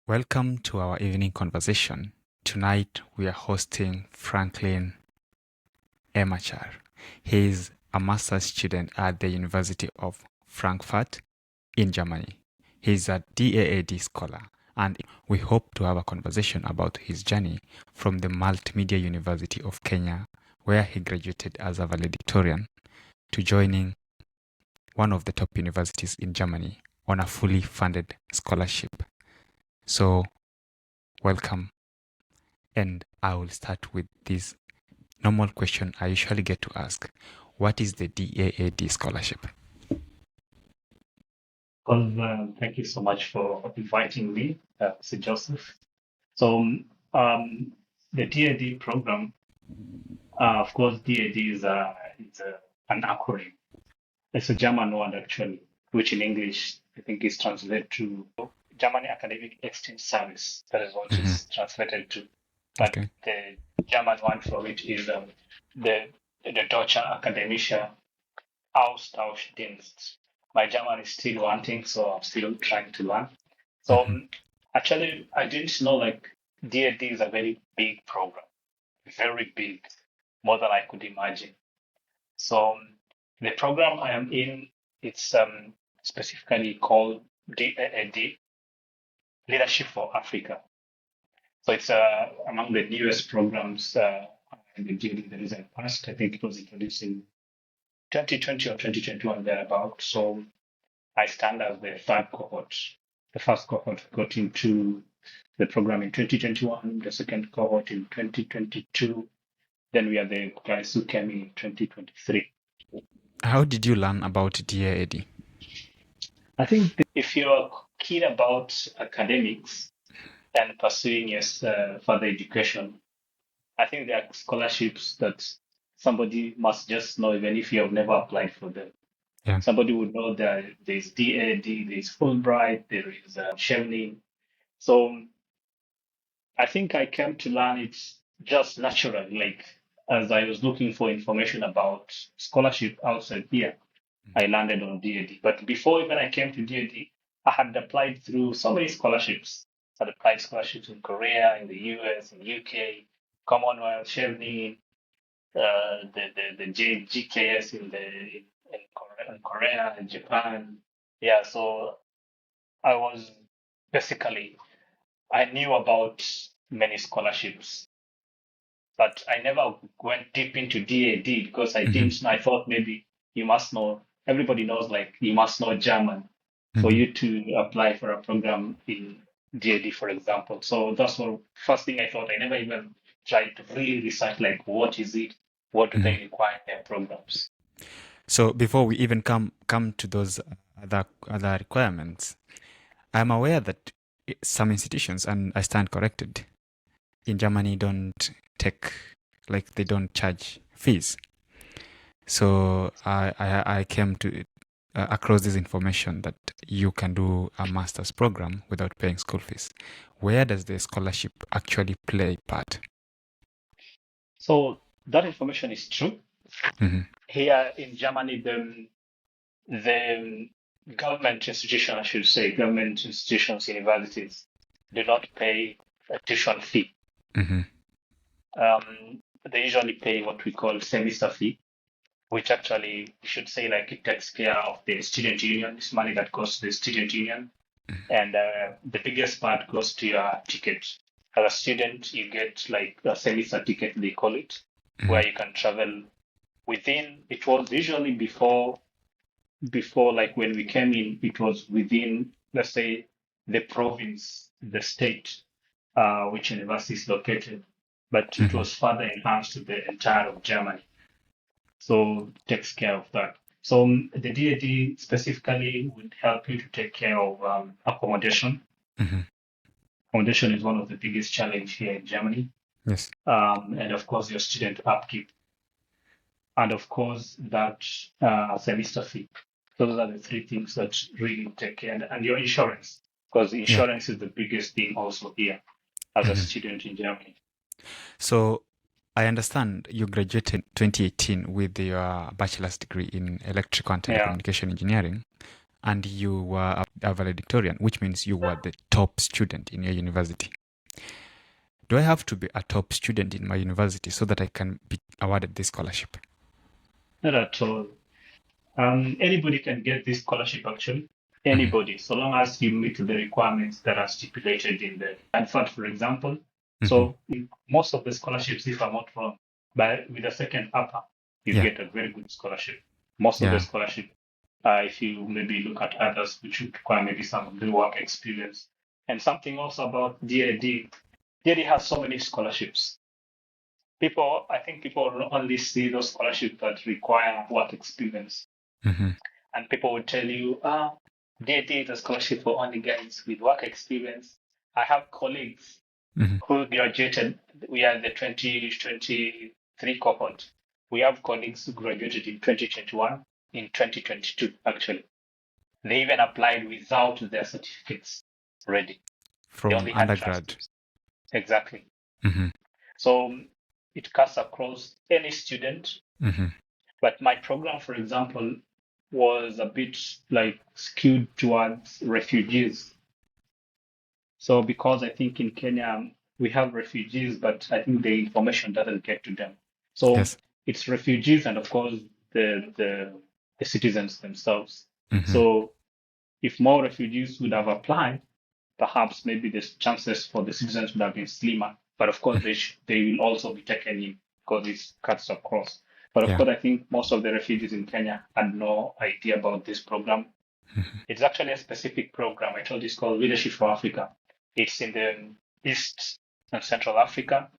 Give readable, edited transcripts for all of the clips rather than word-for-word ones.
Welcome to our evening conversation. Tonight we are hosting Frankline Emacar. He is a master's student at the University of Frankfurt in Germany. He is a DAAD scholar, and we hope to have a conversation about his journey from the Multimedia University of Kenya, where he graduated as a valedictorian, to joining one of the top universities in Germany on a fully funded scholarship. So, welcome. And I will start with this normal question I usually get to ask. What is the DAAD scholarship? Well, thank you so much for inviting me, Sir Joseph. So, the DAD program, of course, DAD is an acronym. It's a German word, actually, which in English, I think is translated to German Academic Exchange Service. That is what it's translated to. But Okay. the German one for it is the Deutsche Akademische Austauschdienst. My German is still wanting, so I'm still trying to learn. So actually, I didn't know like DAD is a very big program, very big, more than I could imagine. So the program I am in, it's specifically called DAAD, Leadership for Africa. So it's among the newest programs in the DAD that is in past. I think it was introduced in 2020 or 2021 thereabout. So I stand as the third cohort. The first cohort got into the program in 2021, the second cohort in 2022. Then we are the guys who came in 2023. How did you learn about DAAD? I think if you're keen about academics and pursuing your further education, I think there are scholarships that somebody must just know, even if you have never applied for them. Yeah. Somebody would know that there's DAD, there's Fulbright, there is Chevening. So I think I came to learn it just naturally, like as I was looking for information about scholarship outside here, I landed on DAD. But before even I came to DAD, I had applied through so many scholarships. I had applied scholarships in Korea, in the US, in UK, Commonwealth, Chevening, the GKS in Korea and Japan. Yeah, so I was basically I knew about many scholarships, but I never went deep into DAD because I didn't. I thought maybe you must know. Everybody knows like you must know German for you to apply for a program in DAD, for example. So that's what first thing I thought. I never even tried to really research like what is it, what do they require in their programs. So before we even come to those other requirements, I'm aware that some institutions, and I stand corrected, in Germany don't they don't charge fees. So I came to across this information that you can do a master's program without paying school fees. Where does the scholarship actually play part? So that information is true. Here in Germany, the government institutions, I should say, government institutions, universities, do not pay a tuition fee. They usually pay what we call semester fee, which actually we should say like it takes care of the student union. It's money that goes to the student union, and the biggest part goes to your ticket. As a student, you get like a semester ticket, they call it, where you can travel within. It was usually before like when we came in, it was within, let's say, the province, the state, which university is located, but it was further enhanced to the entire of Germany. So it takes care of that. So the DAD specifically would help you to take care of accommodation. Accommodation is one of the biggest challenge here in Germany. Yes. And of course, your student upkeep. And of course, that semester fee. Those are the three things that really take care. And your insurance, because insurance is the biggest thing also here as a student in Germany. So I understand you graduated 2018 with your bachelor's degree in electrical and telecommunication engineering. and you were a valedictorian, which means you were the top student in your university. Do I have to be a top student in my university so that I can be awarded this scholarship? Not at all. Anybody can get this scholarship actually. Mhm. Anybody, so long as you meet the requirements that are stipulated in the advert, for example. Mhm. So most of the scholarships, if I'm not wrong, but with a second upper, you Yeah. get a very good scholarship. Most of the Yeah. scholarship, if you maybe look at others, which would require maybe some of the work experience. And something also about DAD. DAD has so many scholarships. I think people only see those scholarships that require work experience. Mhm. And people would tell you, they did a scholarship for only guys with work experience. I have colleagues Mhm. who graduated. We are the 2023 cohort. We have colleagues who graduated in 2021, in 2022, actually. They even applied without their certificates ready. They From only had undergrad. transcripts. Exactly. Mhm. So it cuts across any student. Mhm. But my program, for example, was a bit like skewed towards refugees. So because I think in Kenya we have refugees, but I think the information doesn't get to them. So Yes. it's refugees and of course the citizens themselves. Mhm. So if more refugees would have applied, perhaps maybe the chances for the citizens would have been slimmer. But of course, they will also be taken in because it cuts across. But of Yeah. course, I think most of the refugees in Kenya had no idea about this program. Mhm. It's actually a specific program. I told you it's called Leadership for Africa. It's in the East and Central Africa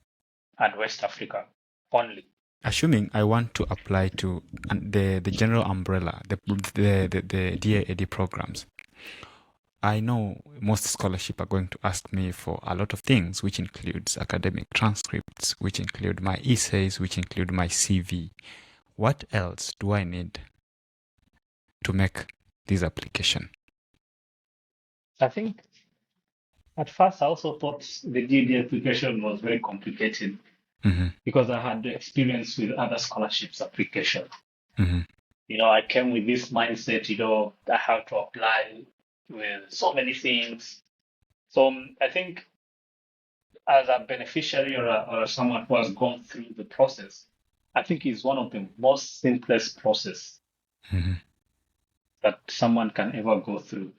and West Africa only. Assuming I want to apply to the general umbrella, the DAAD programs, I know most scholarship are going to ask me for a lot of things, which includes academic transcripts, which include my essays, which include my CV. What else do I need to make this application? I think at first I also thought the DD application was very complicated Mhm. because I had experience with other scholarships application. Mhm. I came with this mindset, I have to apply with so many things. So I think as a beneficiary or someone who has gone through the process, I think it's one of the most simplest process Mhm. that someone can ever go through.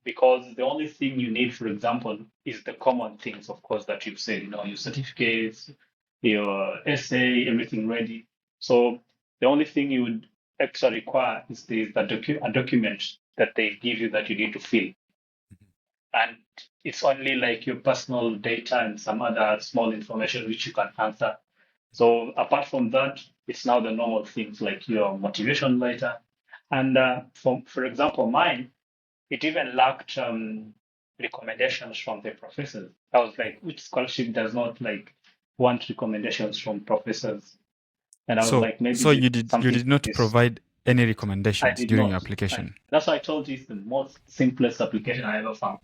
Because the only thing you need, for example, is the common things, of course, that you've said, your certificates, your essay, everything ready. So the only thing you would extra require is a document that they give you that you need to fill. And it's only like your personal data and some other small information which you can answer. So apart from that, it's now the normal things like your motivation letter. And for example, mine, it even lacked recommendations from the professors. I was like, which scholarship does not like want recommendations from professors? And I was So, like, maybe so there's you something did not this. provide any I recommendations did during your not. application. That's why I told you it's the most simplest application I ever found.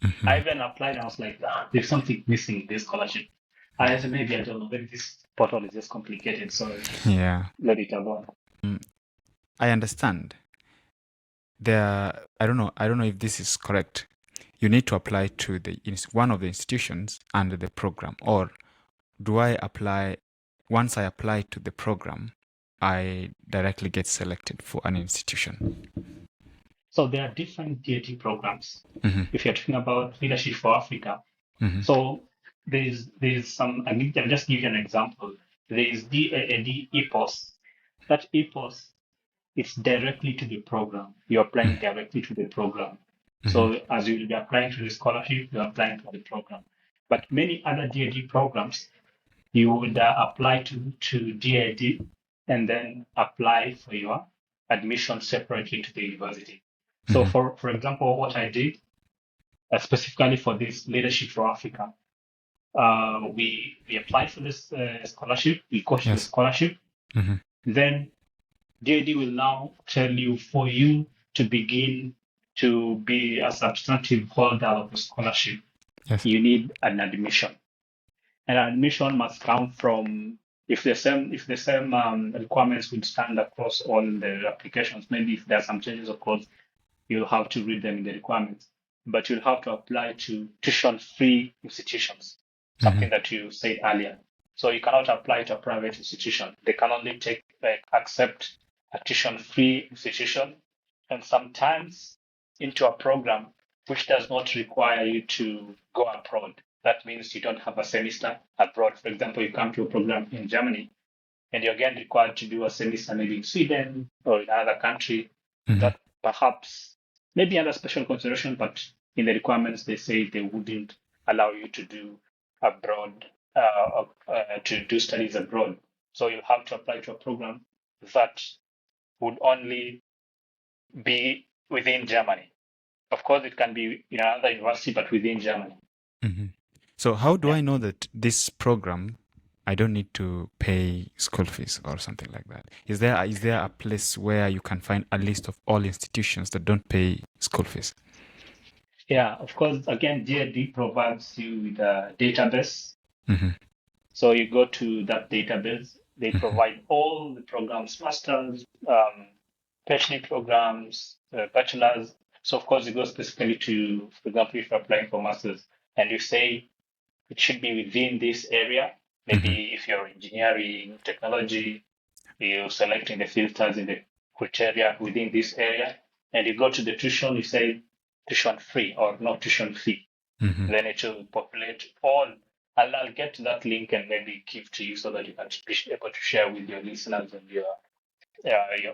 I Mhm. even applied and I was like, there's something missing in this scholarship. I said, maybe I don't know, maybe this portal is just complicated, so Yeah. let it alone. Mm, I understand. I don't know if this is correct. You need to apply to one of the institutions under the program, or do I apply once I apply to the program, I directly get selected for an institution? So there are different DAT programs. Mhm. If you're talking about Leadership for Africa, Mhm. so there's some, I'll just give you an example. There is DAAD EPOS. That EPOS is directly to the program. You're applying directly to the program. Mhm. So as you'll be applying to the scholarship, you're applying to the program. But many other DAD programs, you would apply to DAD and then apply for your admission separately to the university. So Mhm. for example, what I did specifically for this Leadership for Africa, we applied for this scholarship, we got the Yes. scholarship, Mhm. then DAD will now tell you for you to begin to be a substantive holder of the scholarship, Yes. you need an admission. And admission must come from if the same requirements would stand across all the applications, maybe if there are some changes, of course, you'll have to read them in the requirements. But you'll have to apply to tuition-free institutions, something that you said earlier. So you cannot apply to a private institution. They can only accept a tuition-free institution, and sometimes into a program which does not require you to go abroad. That means you don't have a semester abroad. For example, you come to a program in Germany and you're again required to do a semester maybe in Sweden or in another country that perhaps maybe under special consideration, but in the requirements they say they wouldn't allow you to do abroad, to do studies abroad. So you have to apply to a program that would only be within Germany. Of course, it can be in another university, but within Germany. So how do Yeah. I know that this program, I don't need to pay school fees or something like that? Is there a place where you can find a list of all institutions that don't pay school fees? Yeah, of course, again, DAAD provides you with a database. Mm-hmm. So you go to that database, they provide all the programs, masters, PhD programs, bachelors. So of course, you go specifically to, for example, if you're applying for masters and you say it should be within this area, maybe if you're engineering, technology, you're selecting the filters in the criteria within this area, and you go to the tuition, you say tuition free or not tuition fee. Then it will populate all. I'll get to that link and maybe give to you so that you can be able to share with your listeners and your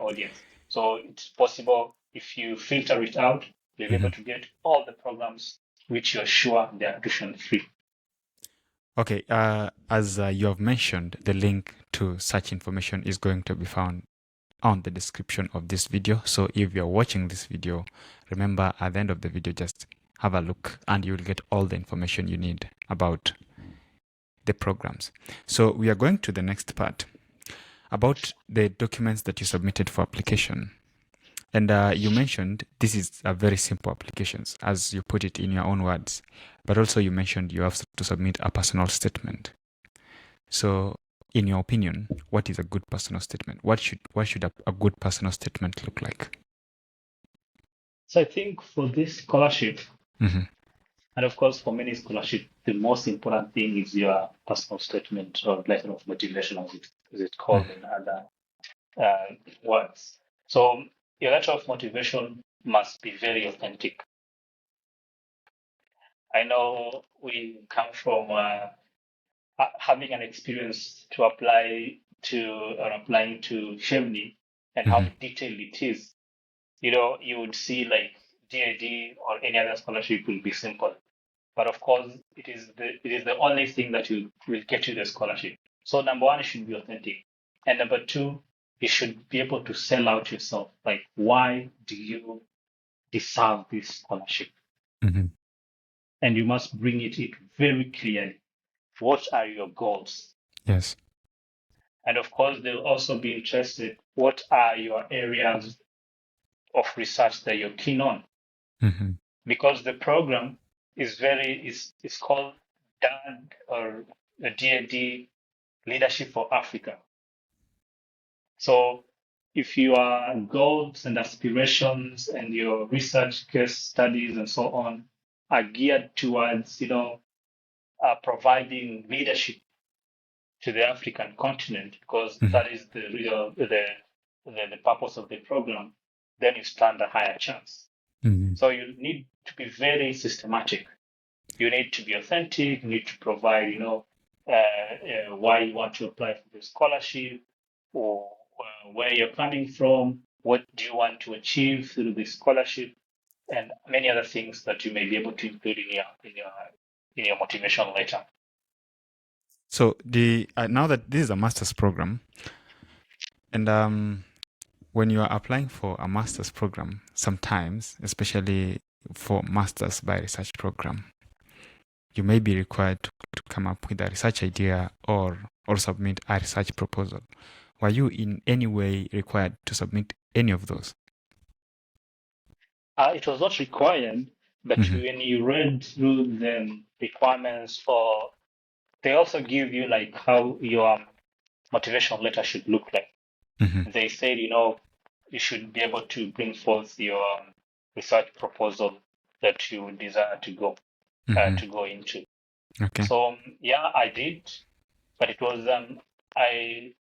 audience. So it's possible if you filter it out, you'll be able to get all the programs which you're sure they are tuition free. Okay, as you have mentioned, the link to such information is going to be found on the description of this video. So if you're watching this video, remember at the end of the video, just have a look and you'll get all the information you need about the programs. So we are going to the next part about the documents that you submitted for application. And you mentioned this is a very simple applications, as you put it in your own words. But also you mentioned you have to submit a personal statement. So in your opinion, what is a good personal statement? What should a good personal statement look like? So I think for this scholarship, and of course for many scholarships, the most important thing is your personal statement or letter of motivation, as it's called in other words. So your letter of motivation must be very authentic. I know we come from having an experience to applying to Germany and how detailed it is. You would see like DAD or any other scholarship will be simple, but of course it is the only thing that will get you the scholarship. So number one, it should be authentic, and number two, you should be able to sell out yourself. Like, why do you deserve this scholarship? And you must bring it very clearly. What are your goals? Yes. And of course, they'll also be interested. What are your areas of research that you're keen on? Because the program is called DAAD or the DAD Leadership for Africa. So if your goals and aspirations and your research case studies and so on are geared towards, providing leadership to the African continent, because that is the real the purpose of the program, then you stand a higher chance. So you need to be very systematic. You need to be authentic. You need to provide, why you want to apply for the scholarship, or where you're coming from, what do you want to achieve through the scholarship, and many other things that you may be able to include in your motivation letter. So now that this is a master's program, and when you are applying for a master's program, sometimes, especially for master's by research program, you may be required to come up with a research idea or submit a research proposal. Were you in any way required to submit any of those? It was not required, but when you read through the requirements they also give you like how your motivation letter should look like. Mm-hmm. They said, you should be able to bring forth your research proposal that you desire Mm-hmm. to go into. Okay. So yeah, I did, but it was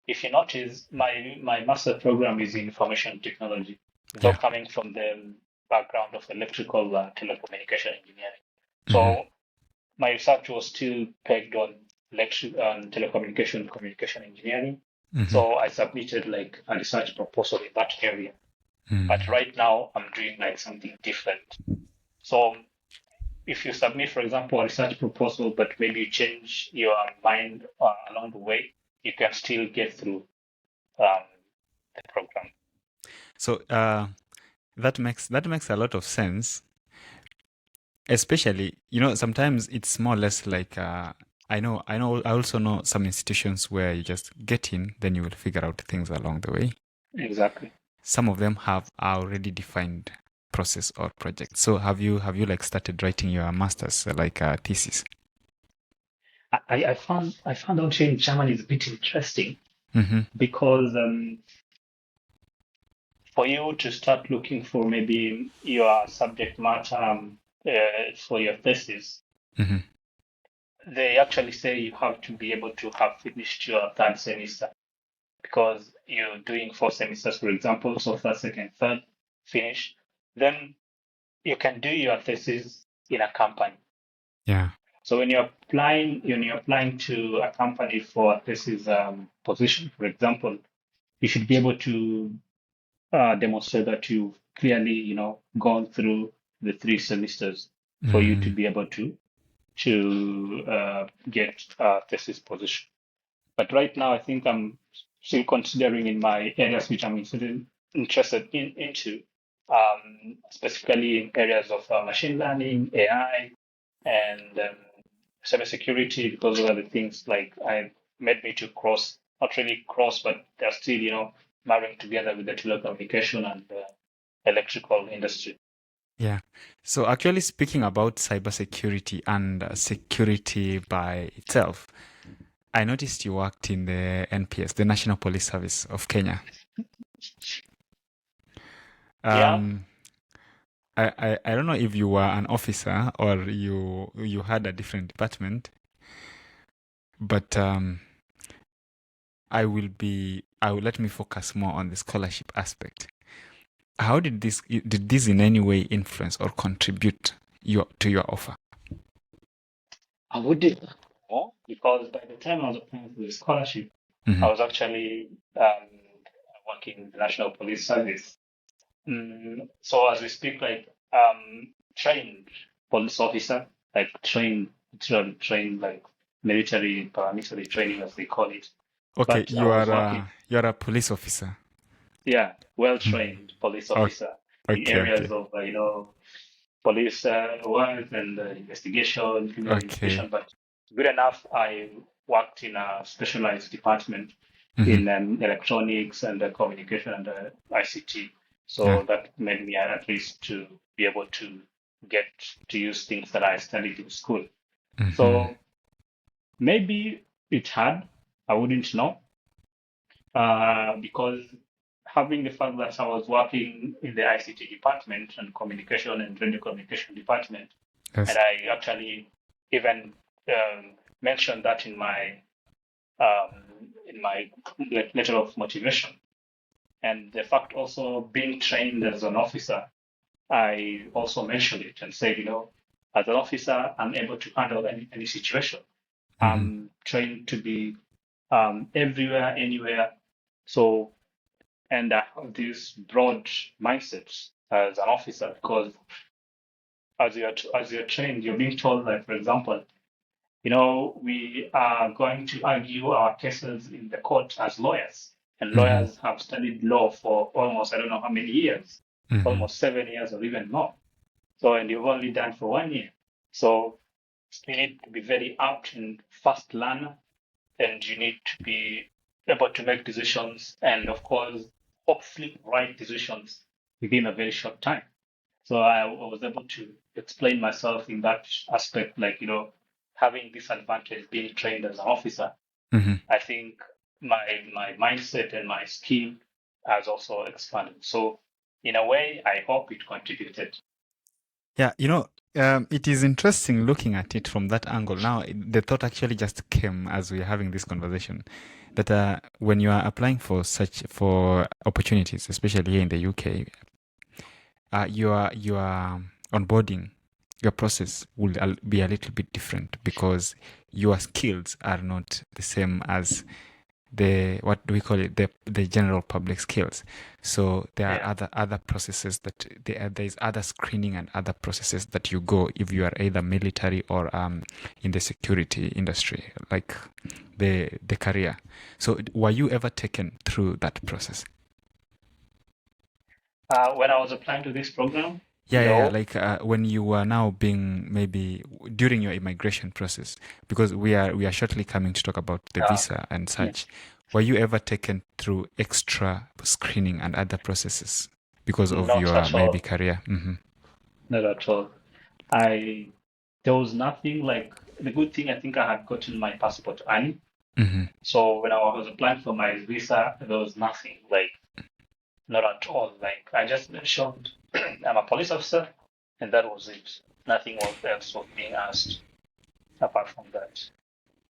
if you notice, my master program is in information technology, though Yeah. coming from the background of electrical telecommunication engineering. Mm-hmm. So my research was still pegged on telecommunication communication engineering. Mm-hmm. So I submitted like a research proposal in that area. But Mm-hmm. right now I'm doing like something different. So if you submit, for example, a research proposal, but maybe you change your mind along the way, you can still get through um, the program. So that makes a lot of sense. Especially, sometimes it's more or less like I also know some institutions where you just get in, then you will figure out things along the way. Exactly. Some of them have already defined process or project. So have you like started writing your masters like a thesis? I found out here in Germany is a bit interesting Mm-hmm. because for you to start looking for maybe your subject matter for your thesis, Mm-hmm. they actually say you have to be able to have finished your third semester because you're doing 4 semesters, for example, so first, second, third, finish. Then you can do your thesis in a company. Yeah. So when you're applying to a company for a thesis position, for example, you should be able to demonstrate that you've clearly, gone through the 3 semesters for you to Mm-hmm. be able to get a thesis position. But right now, I think I'm still considering in my areas which I'm interested into, specifically in areas of machine learning, AI, and cybersecurity, because those are the things like I made me to cross, not really cross, but they're still, marrying together with the telecommunication and electrical industry. Yeah. So actually speaking about cybersecurity and security by itself, I noticed you worked in the NPS, the National Police Service of Kenya. Yeah, Um, I don't know if you were an officer or you had a different department, but I will let me focus more on the scholarship aspect. How did this in any way influence or contribute to your offer? I would do more because by the time I was applying for the scholarship, Mm-hmm. I was actually working in the National Police Service. So as we speak, like trained police officer, like trained like military, paramilitary training as they call it. Okay, But I you was are working, you're a police officer. yeah, Mhm. well-trained police O- officer in Okay, areas okay, of police work and investigation, criminal okay. investigation. But good enough, I worked in a specialized department Hmm. in electronics and communication and ICT. Yeah. So that made me at least to be able to get to use things that I studied in school. Hmm. So maybe it had, I wouldn't know, because having the fact that I was working in the ICT department and communication and radio communication department, Yes. and I actually even mentioned that um, in my letter of motivation. And the fact also being trained as an officer, I also mentioned it and said, as an officer, I'm able to handle any situation. Hmm. I'm trained to be everywhere, anywhere. So, and I have this broad mindset as an officer because as you're trained, you're being told, like, for example, we are going to argue our cases in the court as lawyers. And Hmm. lawyers have studied law for almost, I don't know how many years, Hmm. almost 7 years or even more. So, and you've only done for 1 year. So you need to be very apt and fast learner, and you need to be able to make decisions and, of course, hopefully right decisions within a very short time. So I was able to explain myself in that aspect, like, having this advantage being trained as an officer. Hmm. I think my mindset and my skill has also expanded. So in a way, I hope it contributed. Yeah, it is interesting looking at it from that angle. Now, the thought actually just came as we are having this conversation that when you are applying for opportunities, especially here in the UK, your onboarding, your process will be a little bit different because your skills are not the same as the what do we call it, the general public skills. So there are Yeah. other processes that there is other screening and other processes that you go if you are either military or in the security industry, like the career. So were you ever taken through that process? When I was applying to this program, Yeah. no. Like when you were now being maybe during your immigration process, because we are shortly coming to talk about the Okay. visa and Yeah. such. Were you ever taken through extra screening and other processes because of Not your at maybe all. career? Not at all. I There was nothing like the good thing. I think I had gotten my passport early. Hmm. So when I was applying for my visa, there was nothing like not at all. Like I just mentioned, I'm a police officer, and that was it. Nothing else was being asked apart from that.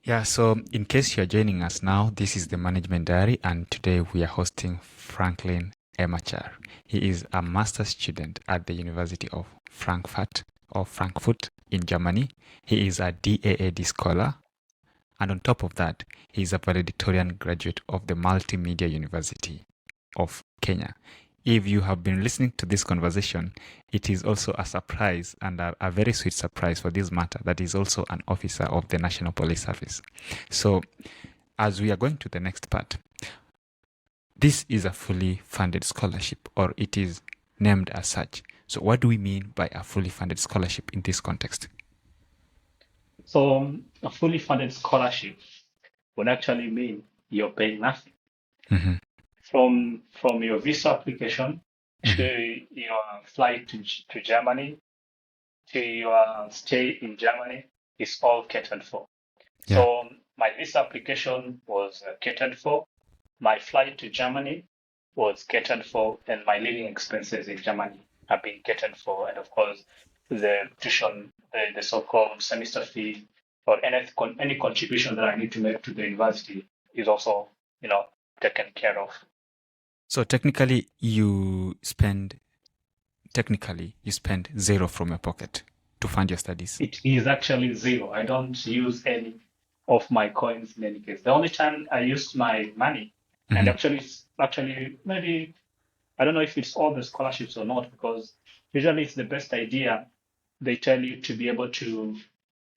Yeah, so in case you're joining us now, this is the Management Diary, and today we are hosting Frankline Emacar. He is a master's student at the University of Frankfurt in Germany. He is a DAAD scholar, and on top of that, he is a valedictorian graduate of the Multimedia University of Kenya. If you have been listening to this conversation, it is also a surprise and a very sweet surprise for this matter that is also an officer of the National Police Service. So, as we are going to the next part, this is a fully funded scholarship, or it is named as such. So, what do we mean by a fully funded scholarship in this context? So a fully funded scholarship would actually mean you're paying nothing Mm-hmm. from your visa application Mm-hmm. to your flight to Germany to your stay in Germany is all catered for. Yeah. So my visa application was catered for. My flight to Germany was catered for, and my living expenses in Germany have been catered for. And of course, the tuition, the so-called semester fee, or any contribution that I need to make to the university is also, taken care of. So technically you spend zero from your pocket to fund your studies. It is actually zero. I don't use any of my coins in any case. The only time I used my money, and Mm-hmm. actually maybe I don't know if it's all the scholarships or not, because usually it's the best idea. They tell you to be able to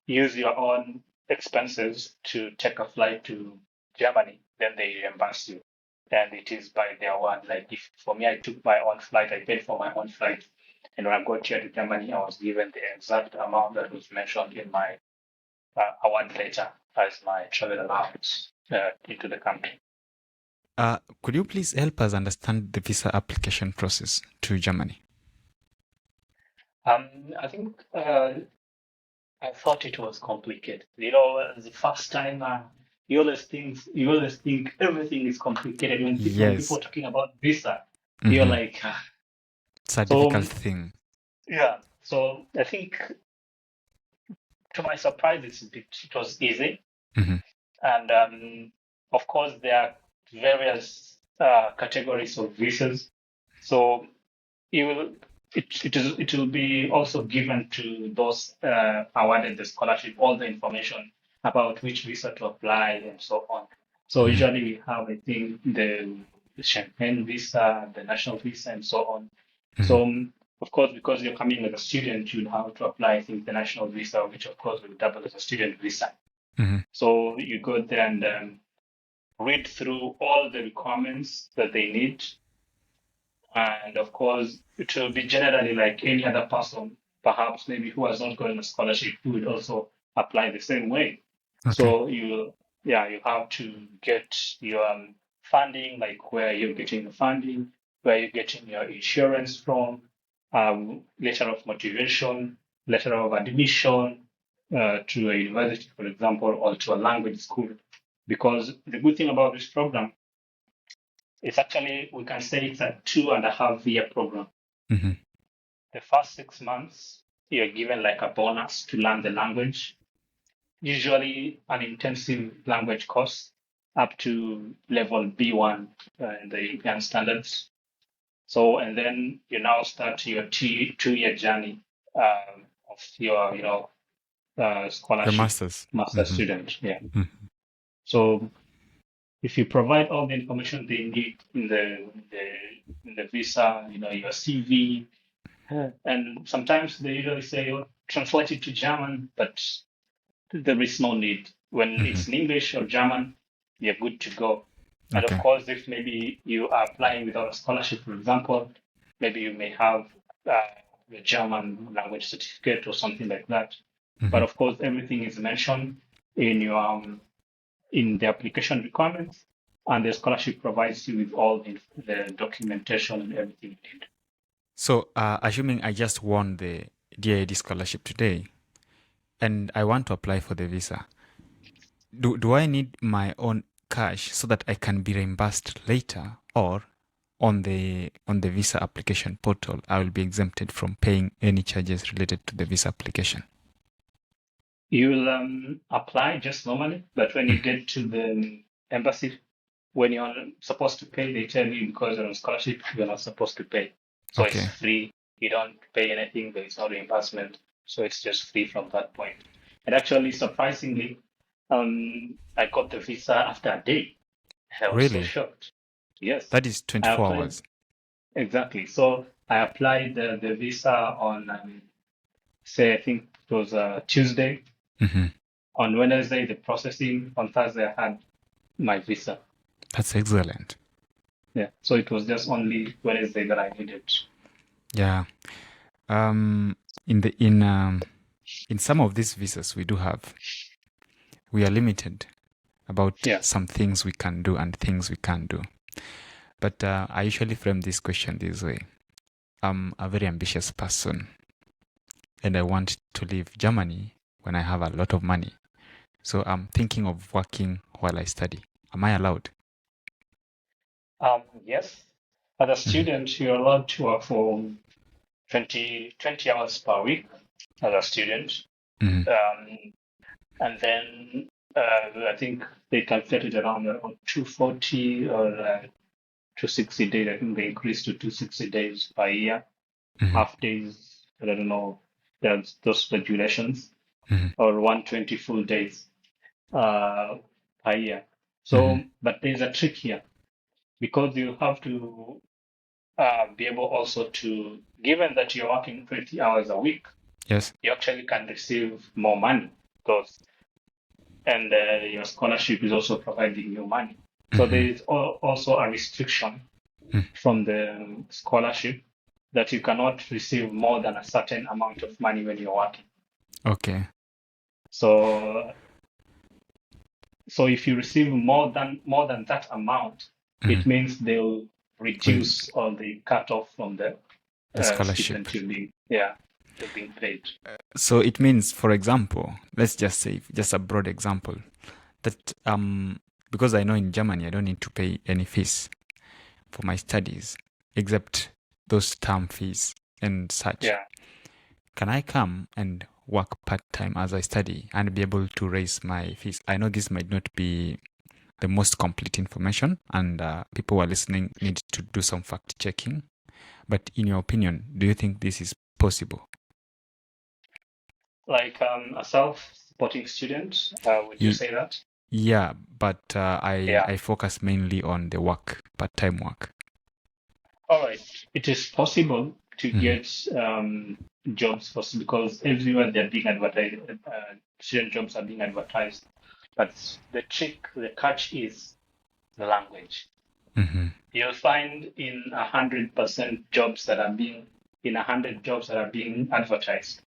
use your own expenses to take a flight to Germany, then they reimburse you. And it is by their word. Like if for me, I took my own flight, I paid for my own flight. And when I got here to Germany, I was given the exact amount that was mentioned in my award letter as my travel allowance into the country. Could you please help us understand the visa application process to Germany? I think I thought it was complicated. The first time you always think everything is complicated when people Yes, are talking about visa. You're mm-hmm. like, It's a so difficult thing. yeah. So I think to my surprise, it was easy, Mm-hmm. and of course there are various categories of visas. So you will it will be also given to those awarded the scholarship all the information about which visa to apply and so on. So Mm-hmm. usually we have, I think, the Champagne visa, the national visa, and so on. Mm-hmm. So of course, because you're coming as a student, you'll have to apply, I think, the national visa, which of course will double as a student visa. Mm-hmm. So you go there and read through all the requirements that they need, and of course, it will be generally like any other person, perhaps maybe who has not gotten a scholarship, who would also apply the same way. Okay. So you have to get your funding, like where you're getting the funding, where you're getting your insurance from, letter of motivation, letter of admission to a university, for example, or to a language school. because the good thing about this program is actually, we can say it's a 2.5 year program. Mm-hmm. The first 6 months, you're given like a bonus to learn the language, usually an intensive language course up to level B1 in the European standards. So, and then you now start your 2 year journey of your, Your scholarship masters. master Mm-hmm. student. Yeah. Mm-hmm. So if you provide all the information they need in the visa, your CV, and sometimes they usually say, oh, translate it to German, but there is no need. When Mm-hmm. it's in English or German, you're good to go. And of Okay. course, if maybe you are applying without a scholarship, for example, maybe you may have a German language certificate or something like that. Mm-hmm. But of course, everything is mentioned in your in the application requirements, and the scholarship provides you with all the documentation and everything you need. So, assuming I just won the DAAD scholarship today and I want to apply for the visa, do I need my own cash so that I can be reimbursed later, or on the visa application portal I will be exempted from paying any charges related to the visa application? You'll apply just normally, but when you Mm. get to the embassy, when you're supposed to pay, they tell you because you're on scholarship, you're not supposed to pay. So it's Okay. free. You don't pay anything. There is no reimbursement. So it's just free from that point. And actually, surprisingly, I got the visa after a day. I was so Really? shocked. Yes, That is I 24 applied hours. exactly. So I applied the visa on, say, I think it was Tuesday. Mm-hmm. On Wednesday, the processing. On Thursday, I had my visa. That's excellent. Yeah. So it was just only Wednesday that I needed. Yeah. In the in some of these visas we are limited about Yeah. some things we can do and things we can't do. But I usually frame this question this way. I'm a very ambitious person and I want to leave Germany when I have a lot of money. So I'm thinking of working while I study. Am I allowed? Yes. As a Mm-hmm. student, you're allowed to work for 20 hours per week as a student. Mm-hmm. Um, and then I think they calculated around 240 or 260 days. I think they increased to 260 days per year. Mm-hmm. Half days, I don't know, there's those regulations, Mm-hmm. or 120 full days per year. Mm-hmm. So, but there's a trick here because you have to be able also to, given that you're working 20 hours a week, Yes. you actually can receive more money because, and your scholarship is also providing you money. So there Mm-hmm. is also a restriction Mm. from the scholarship that you cannot receive more than a certain amount of money when you're working. Okay. So, so if you receive more than that amount, Mm-hmm. it means they'll Well, reduce or they cut off from the the scholarship. stipend you're being paid. So it means, for example, let's just say, just a broad example, that because I know in Germany I don't need to pay any fees for my studies except those term fees and such. Yeah. Can I come and work part-time as I study and be able to raise my fees? I know this might not be the most complete information, and people who are listening need to do some fact checking. But in your opinion, do you think this is possible? Like a self-supporting student, would you Ye- say that? Yeah, but Yeah. I focus mainly on the work, part-time work. All right. It is possible to Mhm. get jobs because everywhere they're being advertised, student jobs are being advertised. But the trick, the catch is the language. Mhm. You'll find in 100% jobs that are being in 100 jobs that are being advertised,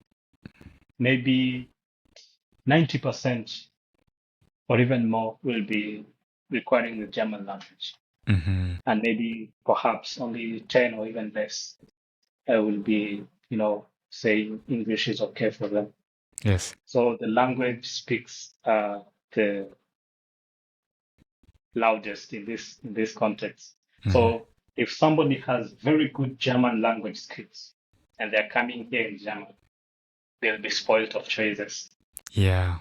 maybe 90% or even more will be requiring the German language, Mhm. and maybe perhaps only 10 or even less will be, saying English is okay for them. Yes. So the language speaks the loudest in this context. Mhm. So if somebody has very good German language skills and they're coming here in German, they'll be spoiled of choices. Yeah.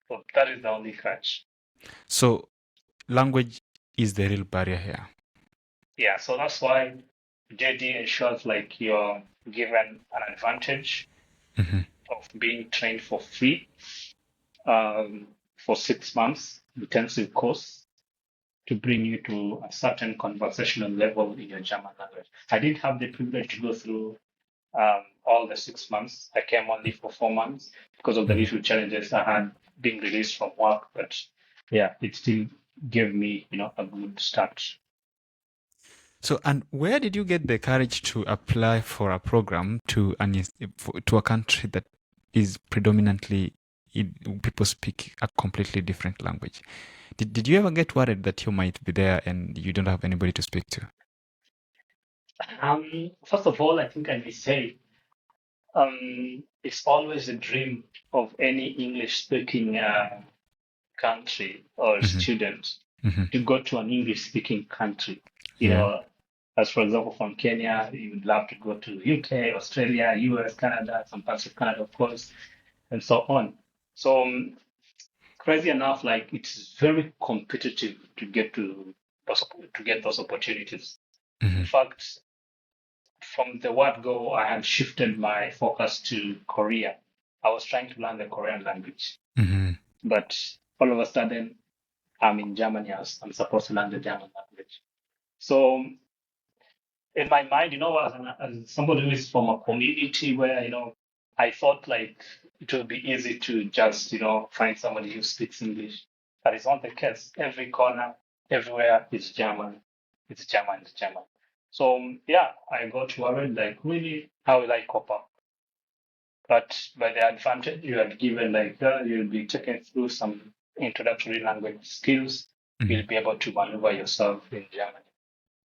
So that is the only catch. So language is the real barrier here. Yeah, so that's why JD ensures like you're given an advantage Mhm. of being trained for free for 6 months intensive course to bring you to a certain conversational level in your German language. I didn't have the privilege to go through all the 6 months. I came only for 4 months because of the Mhm. little challenges I had being released from work. But yeah, it still gave me, a good start. So, and where did you get the courage to apply for a program to to a country that is predominantly people speak a completely different language? Did you ever get worried that you might be there and you don't have anybody to speak to? First of all, I think I may say it's always a dream of any English-speaking country or Hmm. student Hmm. to go to an English-speaking country. You Yeah. know, as for example, from Kenya, you would love to go to UK, Australia, US, Canada, some parts of Canada, of course, and so on. So crazy enough, like it's very competitive to get to get those opportunities. In Hmm. fact, from the word go, I had shifted my focus to Korea. I was trying to learn the Korean language, Hmm. but all of a sudden, I'm in Germany. I'm supposed to learn the German language. So in my mind, as somebody who is from a community where, I thought like it would be easy to just, find somebody who speaks English. That is not the case. Every corner, everywhere is German. It's German, it's German. So yeah, I got worried like really how will I cope up? But by the advantage you are given, like you'll be taken through some introductory language skills, Hmm. you'll be able to maneuver yourself in Germany.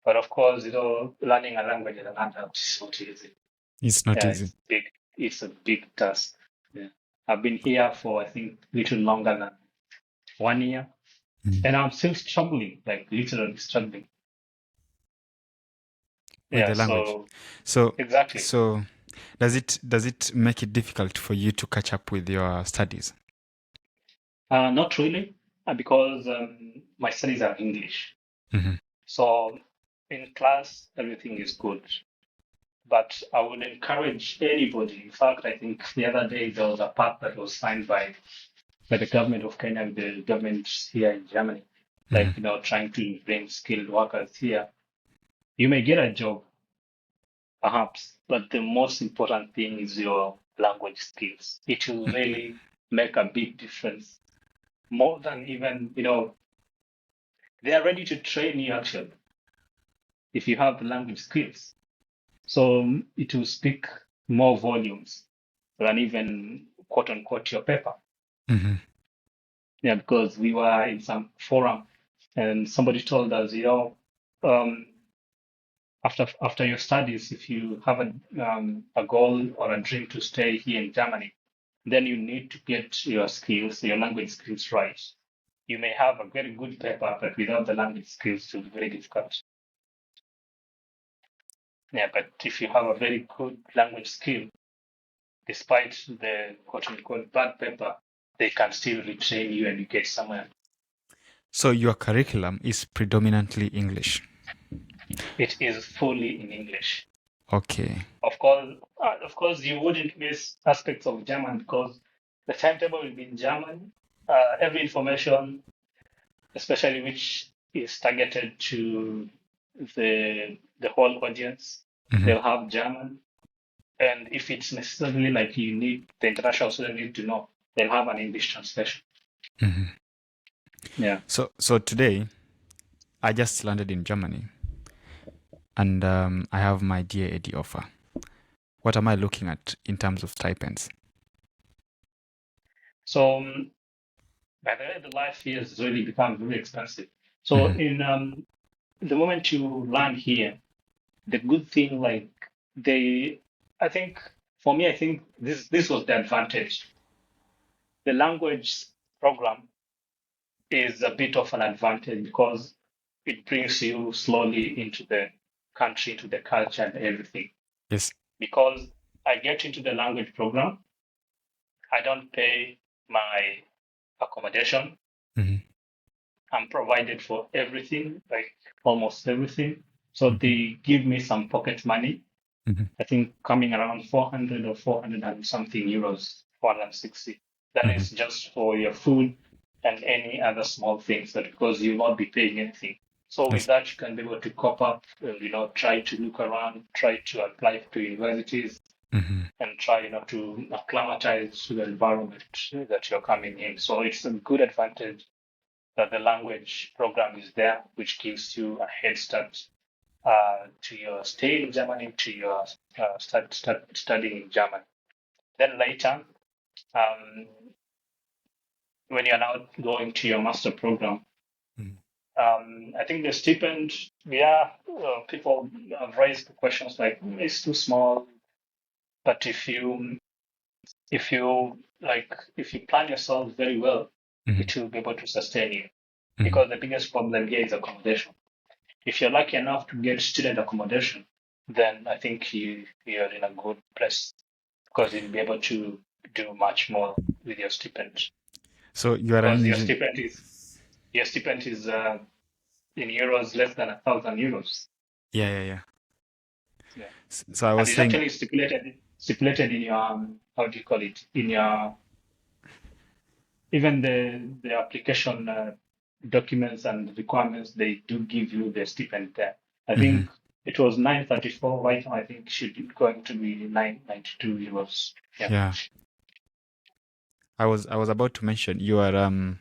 But of course, learning a language as an adult is not easy. It's not Yeah, easy. it's big. It's a big task. Yeah. I've been here for, I think, little longer than 1 year, Mhm. and I'm still struggling, like literally struggling. With Yeah, the language. so So, exactly. so does it make it difficult for you to catch up with your studies? Not really, because my studies are English. Hmm. So in class, everything is good. But I would encourage anybody. In fact, I think the other day there was a pact that was signed by the government of Kenya and the government here in Germany, Hmm. like, trying to bring skilled workers here. You may get a job, perhaps, but the most important thing is your language skills. It will really make a big difference. More than even, they are ready to train you actually if you have the language skills. So it will speak more volumes than even quote unquote your paper. Hmm. Yeah, because we were in some forum and somebody told us, um, after your studies, if you have a goal or a dream to stay here in Germany, then you need to get your skills, your language skills right. You may have a very good paper, but without the language skills, it will be very difficult. Yeah, but if you have a very good language skill, despite the quote unquote bad paper, they can still retrain you and you get somewhere. So your curriculum is predominantly English. It is fully in English. Okay. Of course, you wouldn't miss aspects of German because the timetable will be in German. Every information, especially which is targeted to the whole audience, Hmm. they'll have German. And if it's necessarily like you need the international student need to know, they'll have an English translation. Hmm. Yeah. So today I just landed in Germany and I have my DAAD offer. What am I looking at in terms of stipends? So by the way, the life here has really become very expensive. So Hmm. in the moment you land here, the good thing like they I think for me I think this was the advantage. The language program is a bit of an advantage because it brings you slowly into the country, into the culture and everything. Yes. Because I get into the language program, I don't pay my accommodation. Mm-hmm. I'm provided for everything, like almost everything. So Mm-hmm. they give me some pocket money. Mm-hmm. I think coming around 400 or 400 and something euros, 460. That Mm-hmm. is just for your food and any other small things that because you'll not be paying anything. So with Yes. that, you can be able to cope up, try to look around, try to apply to universities Mm-hmm. and try, to acclimatize to the environment that you're coming in. So it's a good advantage that the language program is there, which gives you a head start to your stay in Germany, to your studying in Germany. Then later, um, when you're now going to your master program, Mm-hmm. I think the stipend, yeah, people have raised questions like it's too small. But if you plan yourself very well, Mm-hmm. it will be able to sustain you. Mm-hmm. Because the biggest problem here is accommodation. If you're lucky enough to get student accommodation, then I think you're in a good place because you'll be able to do much more with your stipend. So you are an Because engineer. your stipend is in euros less than 1,000 euros. Yeah, yeah, yeah. Yeah, So I and was it's saying, actually stipulated in your how do you call it in your even the application documents and requirements, they do give you the stipend there. I mm-hmm. think it was 934 right now. I think should going to be 992 euros. Yeah. Yeah. I was about to mention you are an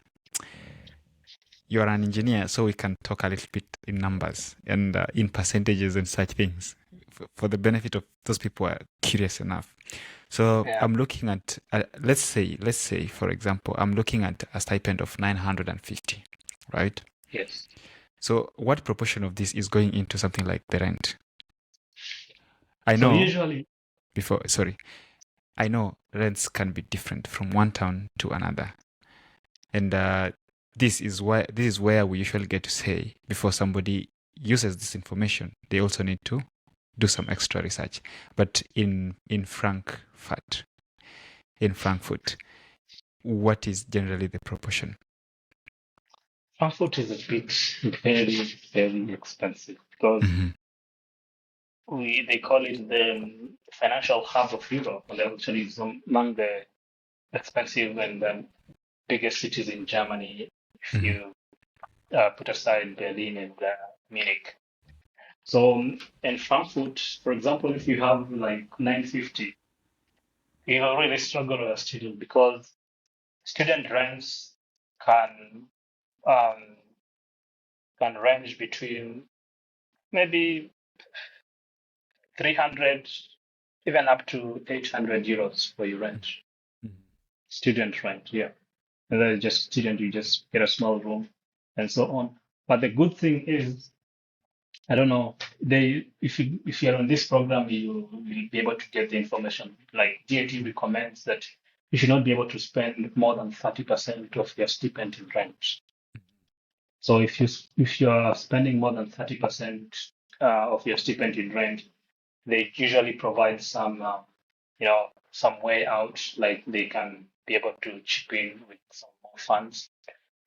engineer, so we can talk a little bit in numbers and in percentages and such things for the benefit of those people who are curious enough. So Yeah. I'm looking at let's say for example, I'm looking at a stipend of 950, right? Yes. So what proportion of this is going into something like the rent? I So know usually, I know rents can be different from one town to another. And this is where we usually get to say before somebody uses this information, they also need to do some extra research. But in Frankfurt, what is generally the proportion? Frankfurt is a bit very, very expensive because Mm-hmm. they call it the financial hub of Europe, and actually is among the expensive and biggest cities in Germany. If Mm-hmm. you put aside Berlin and Munich. So in Frankfurt, for example, if you have like 950, you will really struggle as a student because student rents can um, can range between maybe 300 even up to 800 euros for your rent. Mm-hmm. Student rent, yeah. And then just student, you just get a small room and so on. But the good thing is I don't know. If you're on this program, you will be able to get the information. Like DAT recommends that you should not be able to spend more than 30% of your stipend in rent. So if you're spending more than 30% of your stipend in rent, they usually provide some way out. Like they can be able to chip in with some more funds,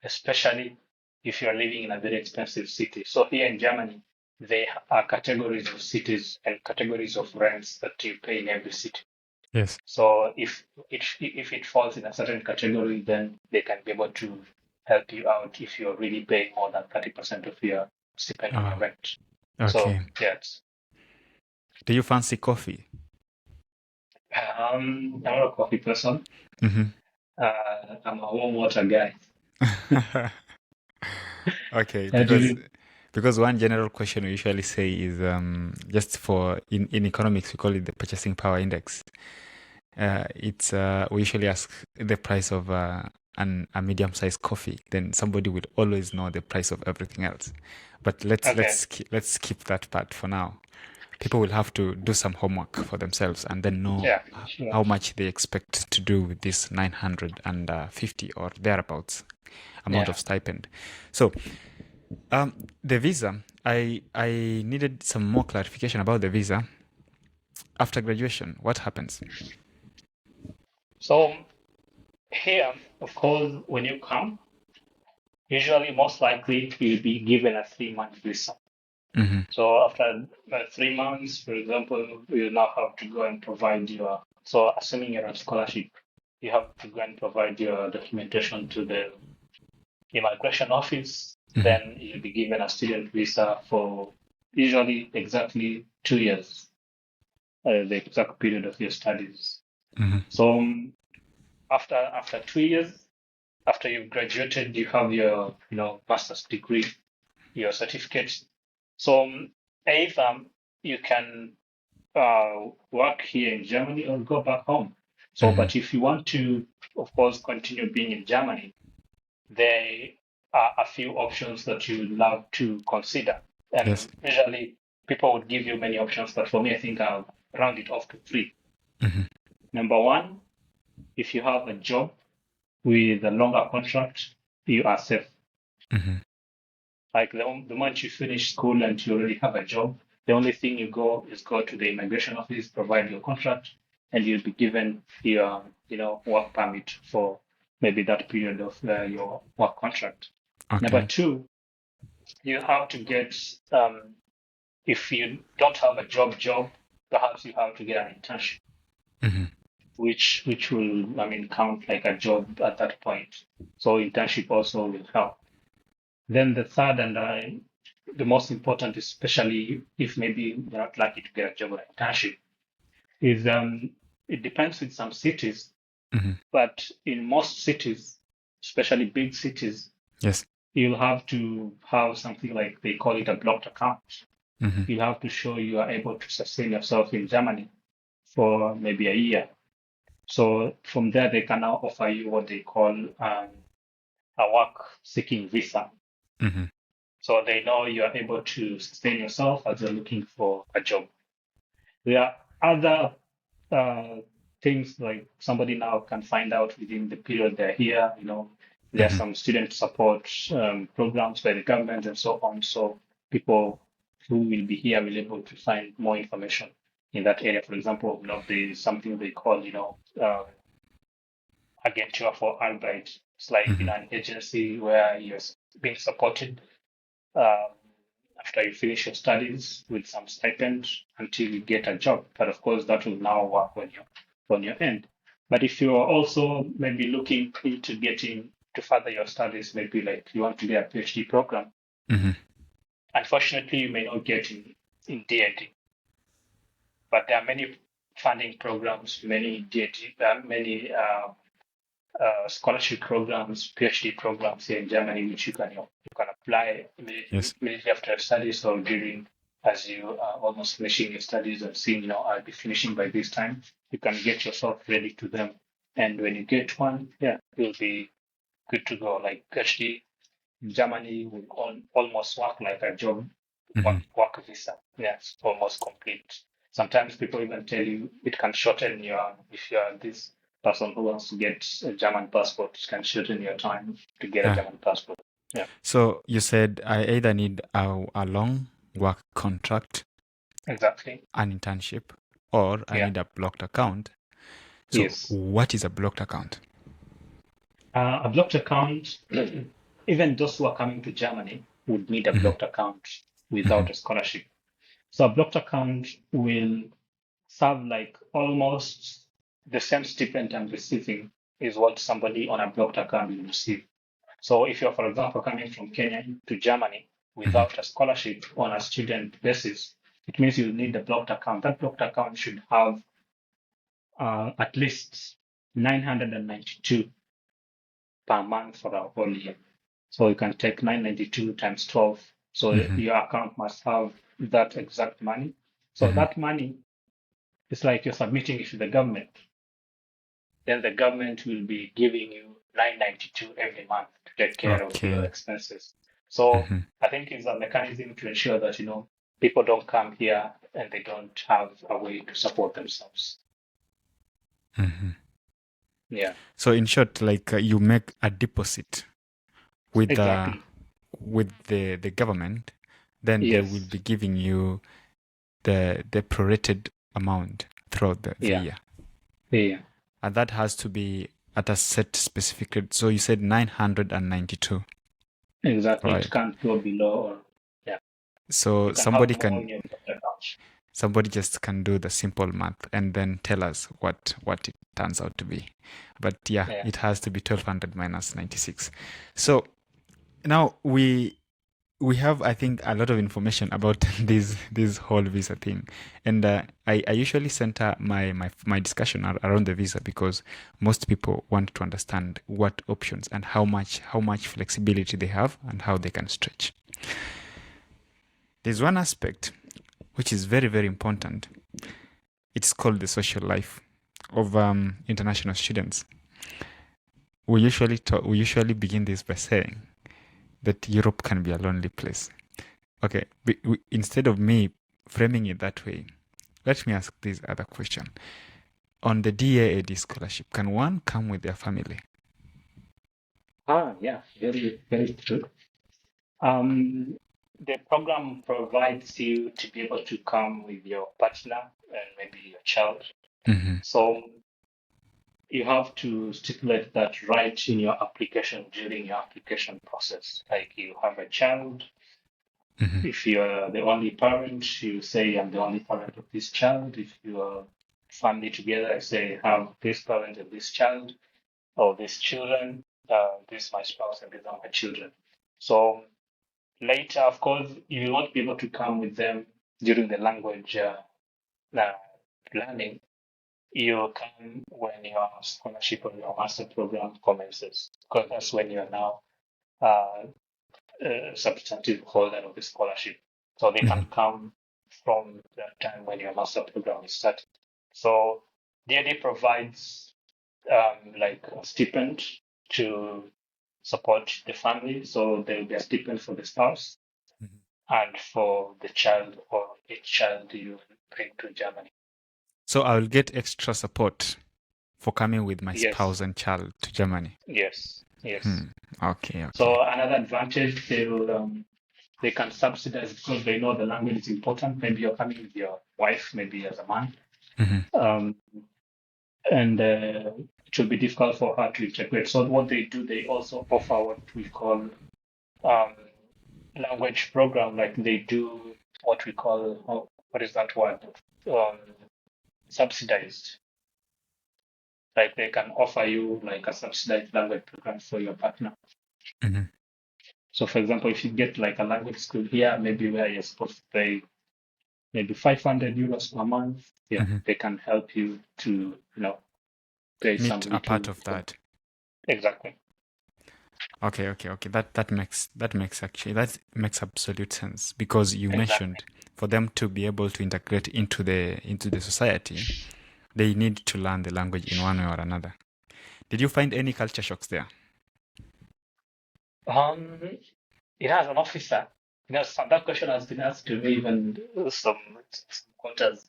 especially if you're living in a very expensive city. So here in Germany, there are categories of cities and categories of rents that you pay in every city. Yes. So if it falls in a certain category, then they can be able to help you out if you're really paying more than 30% of your stipend on your Oh, rent. So okay. yes, Do you fancy coffee? I'm not a coffee person. Mm-hmm. I'm a warm water guy. Okay, I do. because one general question we usually say is just for in economics we call it the purchasing power index. It's we usually ask the price of a medium-sized coffee, then somebody would always know the price of everything else. But let's Okay. let's keep that part for now. people will have to do some homework for themselves and then know Yeah, sure. how much they expect to do with this 950 or thereabouts amount of Yeah. stipend. So the visa, I needed some more clarification about the visa. After graduation, what happens? So here, of course, when you come, usually most likely you'll be given a 3 month visa. Mm-hmm. So after 3 months, for example, you now have to go and provide your, so assuming you're on scholarship, you have to go and provide your documentation to the immigration office. Mm-hmm. Then you'll be given a student visa for usually exactly 2 years, the exact period of your studies. Mm-hmm. So after 2 years, after you've graduated, you have your master's degree, your certificate. So either you can work here in Germany or go back home. So, Mm-hmm. but if you want to, of course, continue being in Germany, there are a few options that you would love to consider. Yes. And usually people would give you many options, but for me, I think I'll round it off to three. Mm-hmm. Number one, if you have a job with a longer contract, you are safe. Mm-hmm. Like the moment you finish school and you already have a job, the only thing you go is go to the immigration office, provide your contract, and you'll be given your, work permit for maybe that period of your work contract. Number Okay. two, you have to get, if you don't have a job, perhaps you have to get an internship, Mm-hmm. which will, count like a job at that point. So internship also will help. Then the third and the most important, especially if maybe you're not lucky to get a job or internship, is it depends with some cities, Mm-hmm. but in most cities, especially big cities, Yes. you'll have to have something like they call it a blocked account. Mm-hmm. You'll have to show you are able to sustain yourself in Germany for maybe a year. So from there, they can now offer you what they call a work-seeking visa. Mm-hmm. So they know you are able to sustain yourself as you're looking for a job. There are other uh, things like somebody now can find out within the period they're here. There are Mm-hmm. some student support programs by the government and so on. So people who will be here will be able to find more information in that area. For example, there's something they call, Agentur for Arbeit. It's like, Mm-hmm. an agency where you're being supported um, after you finish your studies with some stipend until you get a job. But of course, that will now work on your end. But if you are also maybe looking into getting to further your studies, maybe like you want to get a PhD program, Mm-hmm. unfortunately, you may not get in DAAD. But there are many funding programs, many DAAD, many scholarship programs, PhD programs here in Germany, which you can apply Yes. immediately after your studies or during as you are almost finishing your studies and seeing, I'll be finishing by this time. You can get yourself ready to them, and when you get one, yeah, you'll be good to go. Like PhD in Germany will almost work like a job Mm-hmm. work visa. Yes, almost complete. Sometimes people even tell you it can shorten if you're this person who wants to get a German passport, it can shorten your time to get a Yeah. German passport. Yeah, So you said I either need a long work contract, exactly. an internship, or I Yeah, need a blocked account. So yes. what is a blocked account? A blocked account, even those who are coming to Germany would need a Mm-hmm. blocked account Mm-hmm. without a scholarship. So a blocked account will serve like almost the same stipend I'm receiving is what somebody on a blocked account will receive. So if you're, for example, coming from Kenya to Germany Mm-hmm. without a scholarship on a student basis, it means you need a blocked account. That blocked account should have at least 992 per month for a whole year. So you can take 992 times 12. So Mm-hmm. your account must have that exact money. So Mm-hmm. that money is like you're submitting it to the government. Then the government will be giving you 992 every month to take care of your Okay. expenses. So Mm-hmm. I think it's a mechanism to ensure that people don't come here and they don't have a way to support themselves. Mm-hmm. Yeah. So in short, like you make a deposit with Exactly. the government, then they will Yes. be giving you the prorated amount throughout the Yeah. year. Yeah. And that has to be at a set specific rate. So you said 992, Exactly. It right? can't go below or yeah. So You can have somebody more can in your account. somebody just can do the simple math and then tell us what it turns out to be. But yeah, Yeah. it has to be 1200 minus 96. So now we have, I think, a lot of information about this whole visa thing, and I usually center my discussion around the visa because most people want to understand what options and how much flexibility they have and how they can stretch. There's one aspect which is very, very important. It's called the social life of international students. We usually begin this by saying that Europe can be a lonely place. Okay, instead of me framing it that way, let me ask this other question. On the DAAD scholarship, can one come with their family? Yeah, very, very true. The program provides you to be able to come with your partner and maybe your child. Mm-hmm. So you have to stipulate that right in your application during your application process. Like you have a child. Mm-hmm. If you're the only parent, you say, I'm the only parent of this child. If you are family together, I say, have this parent and this child or these children. This is my spouse and these are my children. So later, of course, you will not be able to come with them during the language learning. You come when your scholarship or your master program commences, because that's when you are now uh, substantive holder of the scholarship. So they Mm-hmm. can come from the time when your master program is started. So DAD provides like a stipend to support the family. So there will be a stipend for the spouse Mm-hmm. and for the child or each child you bring to Germany. So I will get extra support for coming with my spouse Yes, and child to Germany. yes, yes. Hmm. Okay, okay. So another advantage they can subsidize because they know the language is important. Maybe you're coming with your wife, maybe as a man, Mm-hmm. um, and it will be difficult for her to integrate. So what they do, they also offer what we call um, language program. Like they do what we call what is that word? Um, Subsidized. Like they can offer you like a subsidized language program for your partner. Mm-hmm. So for example, if you get like a language school here, maybe where you're supposed to pay maybe 500 euros per month, yeah, Mm-hmm. they can help you to, pay some Meet a part little. of that. Exactly. Okay, okay, okay. That makes absolute sense because you Exactly. mentioned for them to be able to integrate into the society, they need to learn the language in one way or another. Did you find any culture shocks there? Um, it has an officer. That question has been asked to me even some quarters.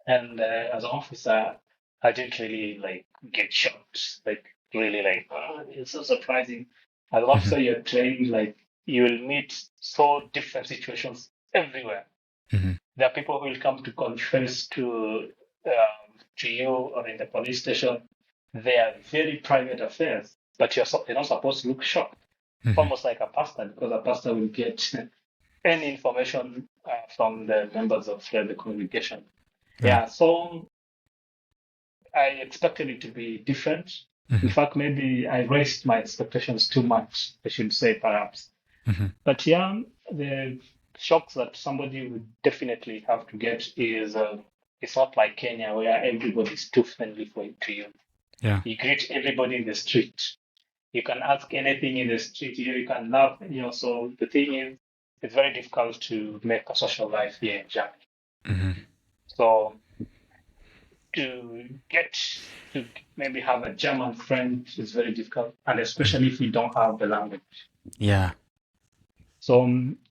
And as an officer, I didn't really like get shocked. Like really like, oh, it's so surprising. As an Mm-hmm. officer, you're trained like you will meet so different situations everywhere. Mm-hmm. There are people who will come to confess to you or in the police station. They are very private affairs, but you're not supposed to look shocked, Mm-hmm. almost like a pastor, because a pastor will get any information from the members of the congregation. Yeah. Yeah, so I expected it to be different. In Mm-hmm. fact, maybe I raised my expectations too much, I should say, perhaps. Mm-hmm. But yeah, the shocks that somebody would definitely have to get is it's not like Kenya where everybody is too friendly to you. Yeah. You greet everybody in the street. You can ask anything in the street. You can laugh. So the thing is, it's very difficult to make a social life here in Germany. Mm-hmm. So to get to maybe have a German friend is very difficult, and especially if you don't have the language. Yeah. So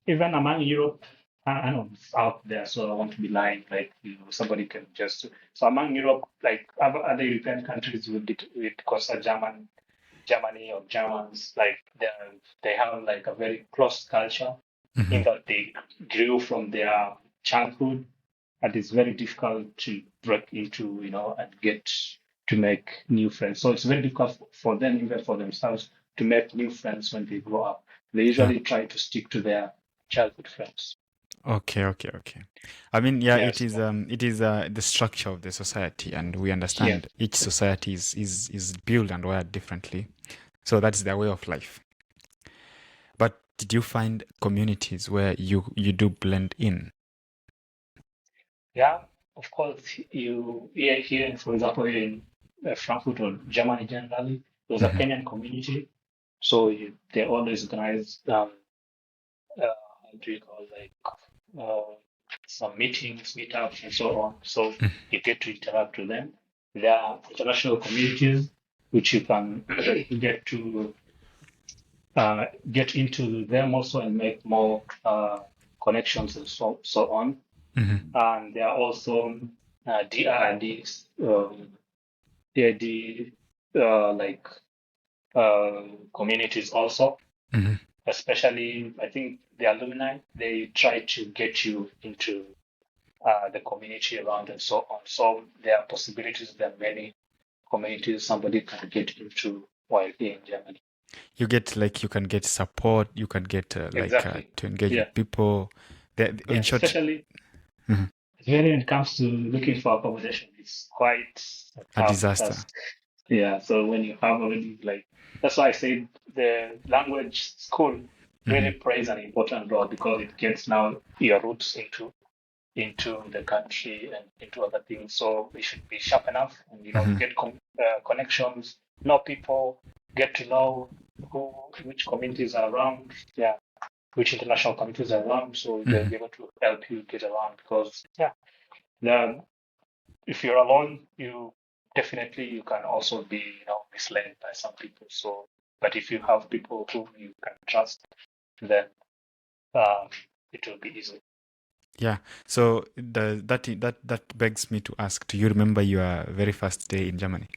even among Europe, I know it's out there, so I want to be lying. Like, somebody can just. So among Europe, like other European countries with Costa Germany or Germans, like they have like a very close culture in Hmm. that they grew from their childhood, and it's very difficult to break into, and get to make new friends. So it's very difficult for them, even for themselves, to make new friends when they grow up. They Yeah. usually try to stick to their childhood friends. Okay, okay, okay. I mean, yeah, Yes. it is the structure of the society, and we Yeah. understand each society is built and wired differently. So that's their way of life. But did you find communities where you do blend in? Yeah, of course, here, for example, in Frankfurt or Germany generally, there's a Hmm. Kenyan community. So they always organize, how do you call, like, uh, some meetings, meetups, and so on. So you get to interact with them. There are international communities which you can get into them also and make more connections and so on. Hmm. And there are also DRDs, DID, like communities also, Hmm. especially I think the alumni, they try to get you into the community around and so on. So there are possibilities that many communities somebody can get into while here in Germany. You get like you can get support, you can get Exactly. to engage Yeah. with people. In Yeah. short, Especially mhm, when it comes to looking for accommodation, it's quite a a tough disaster. task. Yeah, so when you have already like that's why I say the language school really Hmm. plays an important role because it gets now your roots into the country and into other things. So we should be sharp enough and Hmm. get connections, know people, get to know who which communities are around, yeah, which international communities are around, so they'll Hmm. be able to help you get around because yeah, the if you're alone, you definitely you can also be, misled by some people. So, but if you have people whom you can trust, then um, it will be easy. Yeah. So that begs me to ask, do you remember your very first day in Germany?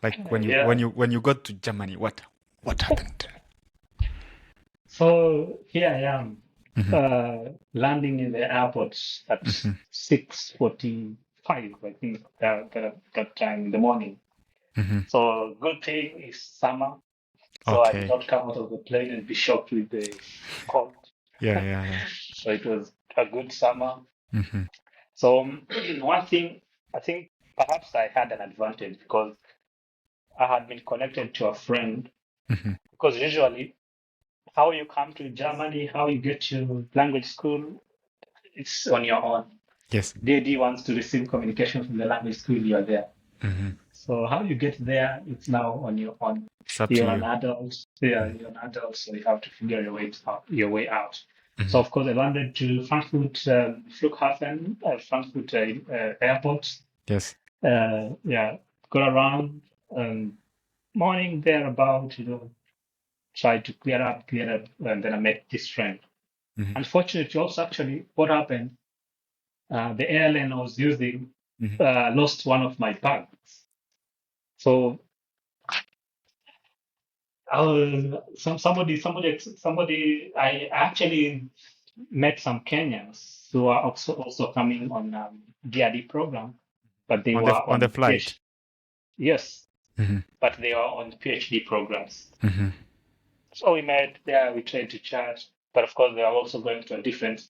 Like Yeah. when you got to Germany, what happened? So here I am, Hmm. landing in the airport at Hmm. 6:45, I think, that time in the morning. Hmm. So good thing is summer. So I did Okay. not come out of the plane and be shocked with the cold. Yeah, yeah, yeah. So it was a good summer. Hmm. So one thing, I think perhaps I had an advantage because I had been connected to a friend. Hmm. Because usually, how you come to Germany, how you get to language school, it's on your own. Yes. DAD wants to receive communication from the language school, you're there. Hmm. So how you get there, it's now on your own. It's up to You're an you. adult, yeah, you're an adult, so you have to figure your way out. So Hmm. of course, I landed to Frankfurt, Flughafen, Frankfurt airport. Yes. Yeah, got around. Morning there about, try to clear up, and then I met this friend. Hmm. Unfortunately, also actually, what happened? The airline I was using Hmm. lost one of my bags. So somebody. I actually met some Kenyans who are also coming on DRD program, but they were On the on flight. PhD. Yes, Hmm. but they are on PhD programs. Hmm. So we met there, we tried to chat, but of course they are also going to a different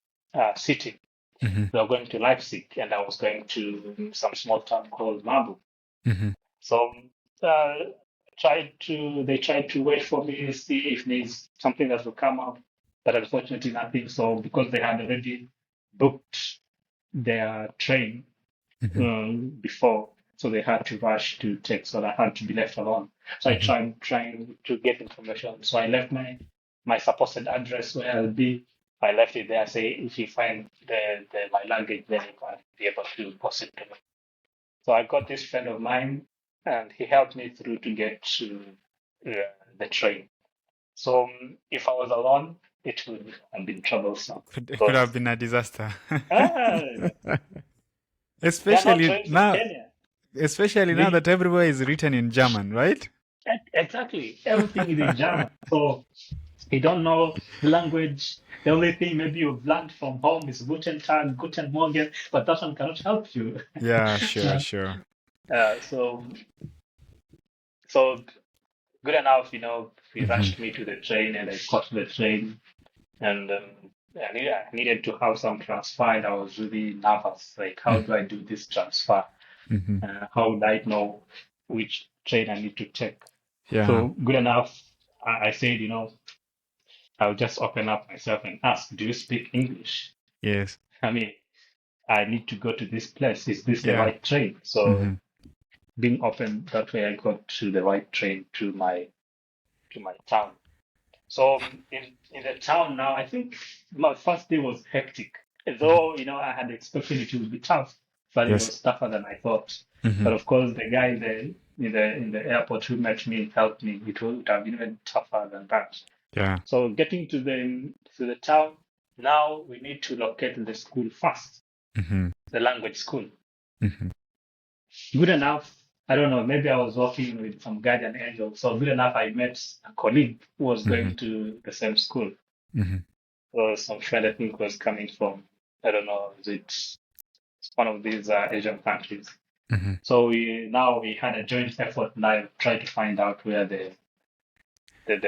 city. Hmm. They were going to Leipzig, and I was going to some small town called Marburg. Hmm. So uh, they tried to wait for me to see if there's something that will come up, but unfortunately nothing. So because they had already booked their train Hmm. before, so they had to rush to take. So I had to be left alone. So I Hmm. tried trying to get information. So I left my supposed address where I'll be. I left it there. Say if you find my luggage, then you can be able to post it to me. So I got this friend of mine, and he helped me through to get to uh, the train. So if I was alone, it would have been troublesome. It could have Because been a disaster. ah, they're not Especially trained from now, Kenya. especially now The, that everywhere is written in German, right? exactly. Everything is in German. So you don't know the language. The only thing maybe you've learned from home is Guten Tag, Guten Morgen, but that one cannot help you. Yeah, sure, sure. Uh, so, so good enough, he Hmm. rushed me to the train and I caught the train and I needed to have some transfer and I was really nervous. Like, how do I do this transfer? Hmm. How would I know which train I need to take? Yeah, So good enough, I said, I'll just open up myself and ask, do you speak English? yes, I mean, I need to go to this place. Is this the yeah. right train? So Hmm. being open that way, I got to the right train to my town. So in the town now, I think my first day was hectic. Though, I had expected it would be tough, but it Yes. was tougher than I thought. Hmm. But of course, the guy in the airport who met me and helped me, it would have been even tougher than that. Yeah. So getting to the town, now we need to locate the school first, Hmm. the language school. Hmm. Good enough. I don't know, maybe I was working with some guardian angel. So good enough, I met a colleague who was Hmm. going to the same school. Hmm. Or some friend I think was coming from, I don't know, is it one of these Asian countries. Hmm. So we had a joint effort now try to find out where the The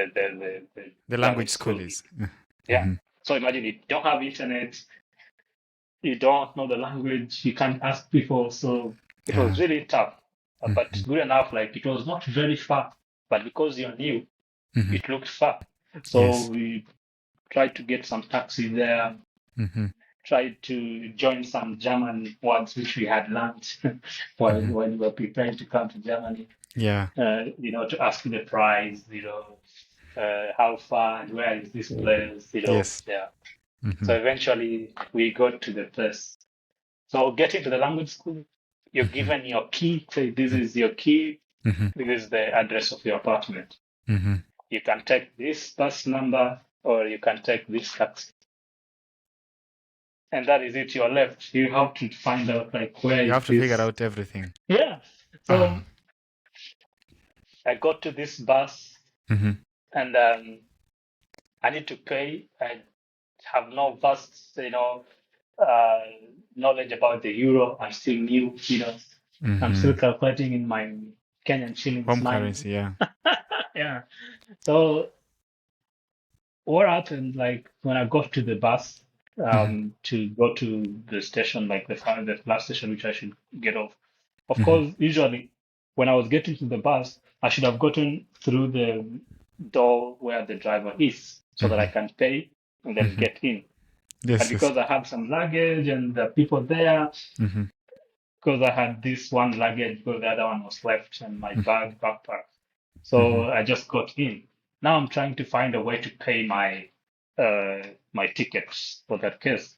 language language school school is. is. Yeah. Hmm. So imagine you don't have internet, you don't know the language, you can't ask people. So it was Yeah. really tough. But Hmm. good enough, like it was not very far, but because you're new, Hmm. it looked far. So Yes. we tried to get some taxi there, Hmm. tried to join some German words which we had learned while Hmm. we were preparing to come to Germany, Yeah. to ask the price, how far and where is this place, Yes. yeah. Hmm. So eventually we got to the place. So getting to the language school, you're Hmm. given your key. Say, this is your key. Hmm. This is the address of your apartment. Hmm. You can take this bus number or you can take this taxi. And that is it. You're left. You have to find out like where You is have to figure this? out everything. Yeah. So Ah. I got to this bus Hmm. and I need to pay. I have no vast, uh, knowledge about the euro. I'm still new, I'm Hmm. still calculating in my Kenyan shillings Home mind. currency, yeah. Yeah. So what happened, like when I got to the bus, Hmm. to go to the station, like the last station which I should get off. Of Hmm. course, usually when I was getting to the bus, I should have gotten through the door where the driver is so that I Hmm. can pay and then Hmm. get in. But Yes, yes. because I had some luggage and the people there, Hmm. because I had this one luggage because the other one was left and my backpack. Hmm. So I just got in. Now I'm trying to find a way to pay my tickets for that case.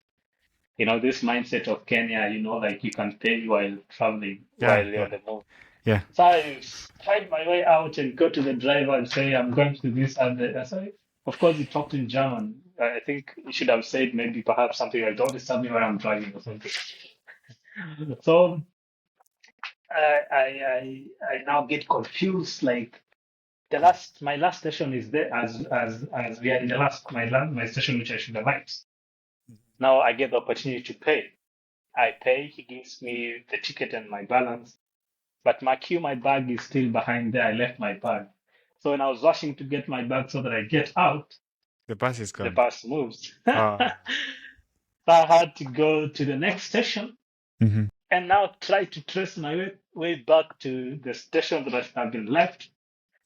This mindset of Kenya, like you can pay while traveling, while Yeah, you're yeah, on the move. yeah. So I find my way out and go to the driver and say, I'm going to this and that. So of course, he talked in German. I think he should have said maybe perhaps something like, don't disturb me while I'm driving or something. So I now get confused. Like my last station is there as we are in the last my station which I should have liked. Now I get the opportunity to pay. I pay. He gives me the ticket and my balance. But my bag is still behind there. I left my bag. So when I was rushing to get my bag so that I get out, The bus is the gone. bus moves. Oh. So I had to go to the next station Hmm. and now try to trace my way back to the station that I've been left.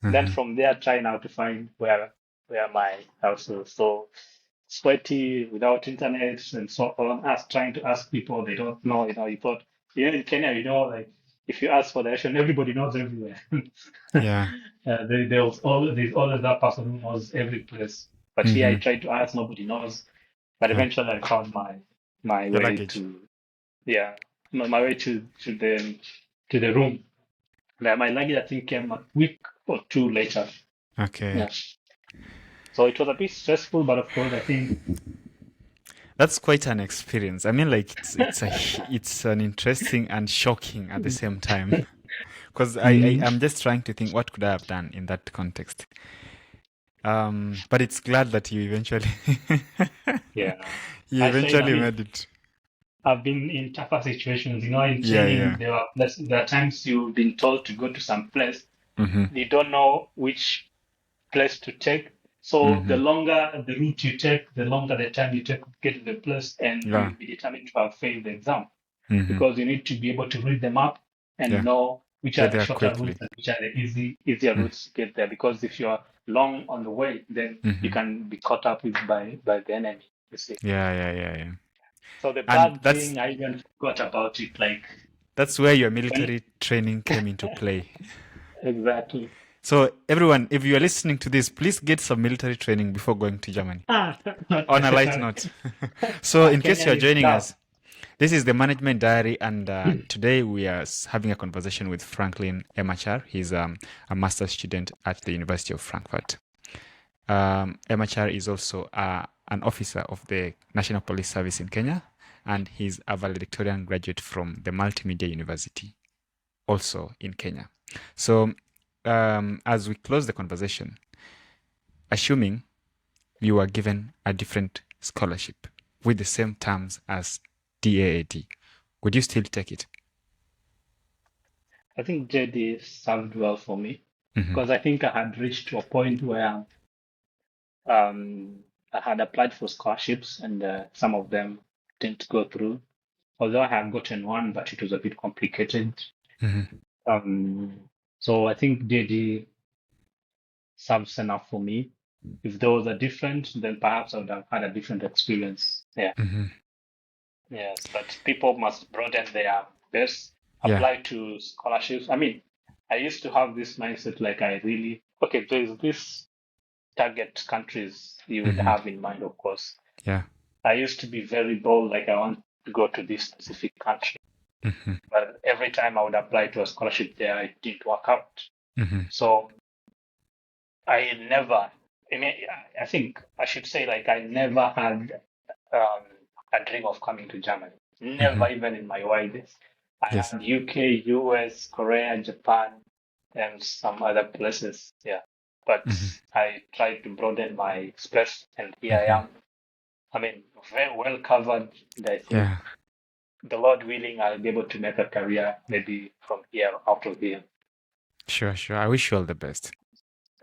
Then Hmm. from there, try now to find where my house is. So sweaty, without internet, and so on. Us trying to ask people, they don't know. You thought, in Kenya, like if you ask for direction, everybody knows everywhere. Yeah. There's always that person who knows every place. But here, I Hmm. tried to ask, nobody knows. But Yeah. eventually, I found my Your way luggage. to yeah, my way to the room. My luggage, I think, came a week or two later. Okay. Yeah. So it was a bit stressful, but of course, I think, That's quite an experience. I mean, like it's an interesting and shocking at the same time. Because I'm just trying to think what could I have done in that context. But it's glad that you eventually yeah, you I said, I eventually mean, made it. I've been in tougher situations. In Yeah, training, yeah. there are times you've been told to go to some place, Mm-hmm. you don't know which place to take. So the Mm-hmm. longer the route you take, the longer the time you take to get to the place, and Yeah. you'll be determined to have failed the exam Mm-hmm. because you need to be able to read them up and Yeah. know which are Get the there shorter quickly. routes and which are the easier Mm-hmm. routes to get there. Because if you're long on the way, then you Mm-hmm. can be caught up with by the enemy. You see. Yeah, yeah, yeah, yeah. So the And bag thing, I even forgot about it. Like that's where your when military training came into play. exactly. So everyone, if you are listening to this, please get some military training before going to Germany. Ah, On a light note. So in case Kenya you are is joining tough. us, this is the Management Diary, and today we are having a conversation with Frankline Emacar. He's a master's student at the University of Frankfurt. Emacar is also an officer of the National Police Service in Kenya, and he's a valedictorian graduate from the Multimedia University, also in Kenya. So as we close the conversation, assuming you are given a different scholarship with the same terms as DAAD, would you still take it? I think JD served well for me Mm-hmm. because I think I had reached to a point where I had applied for scholarships and some of them didn't go through. Although I had gotten one, but it was a bit complicated. Mm-hmm. So I think JD serves enough for me. If those are different, then perhaps I would have had a different experience. Yeah. Mm-hmm. Yes, but people must broaden their best, Yeah. apply to scholarships. I mean, I used to have this mindset like okay, there's this target countries you would Mm-hmm. have in mind, of course. Yeah. I used to be very bold, like I want to go to this specific country. Mm-hmm. But every time I would apply to a scholarship there, it didn't work out. Mm-hmm. So I mean, I think I should say like I never had a dream of coming to Germany. Mm-hmm. Never even in my wildest. I Yes. had UK, US, Korea, Japan, and some other places. Yeah. But Mm-hmm. I tried to broaden my express, and here I Mm-hmm. am. I mean, very well covered. And I think Yeah. the Lord willing, I'll be able to make a career maybe from here, out of here. Sure, sure. I wish you all the best.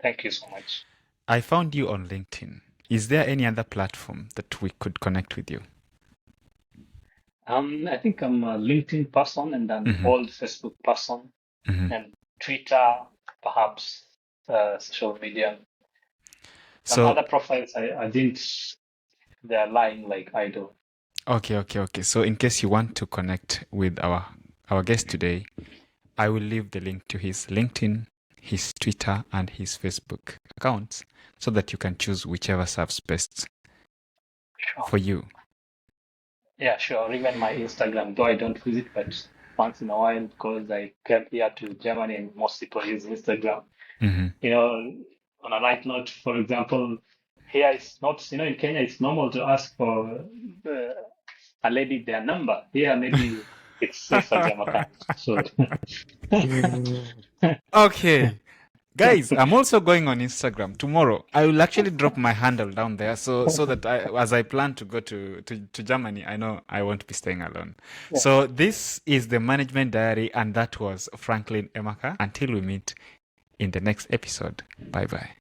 Thank you so much. I found you on LinkedIn. Is there any other platform that we could connect with you? I think I'm a LinkedIn person and an Mm-hmm. old Facebook person, Mm-hmm. and Twitter, perhaps social media. Some So, other profiles I didn't, they're lying like idle. okay. So in case you want to connect with our guest today, I will leave the link to his LinkedIn, his Twitter, and his Facebook accounts so that you can choose whichever serves best Sure. for you. Yeah, sure. Even my Instagram, though I don't visit, but once in a while, because I came here to Germany and most people use Instagram. Mm-hmm. You know, on a light note, for example, here it's not, in Kenya, it's normal to ask for a lady their number. Here, maybe it's safer Jam account. So, Okay. Guys, I'm also going on Instagram tomorrow. I will actually drop my handle down there so that as I plan to go to Germany, I know I won't be staying alone. yeah. So this is the Management Diary, and that was Frankline Emacar. Until we meet in the next episode. Bye bye.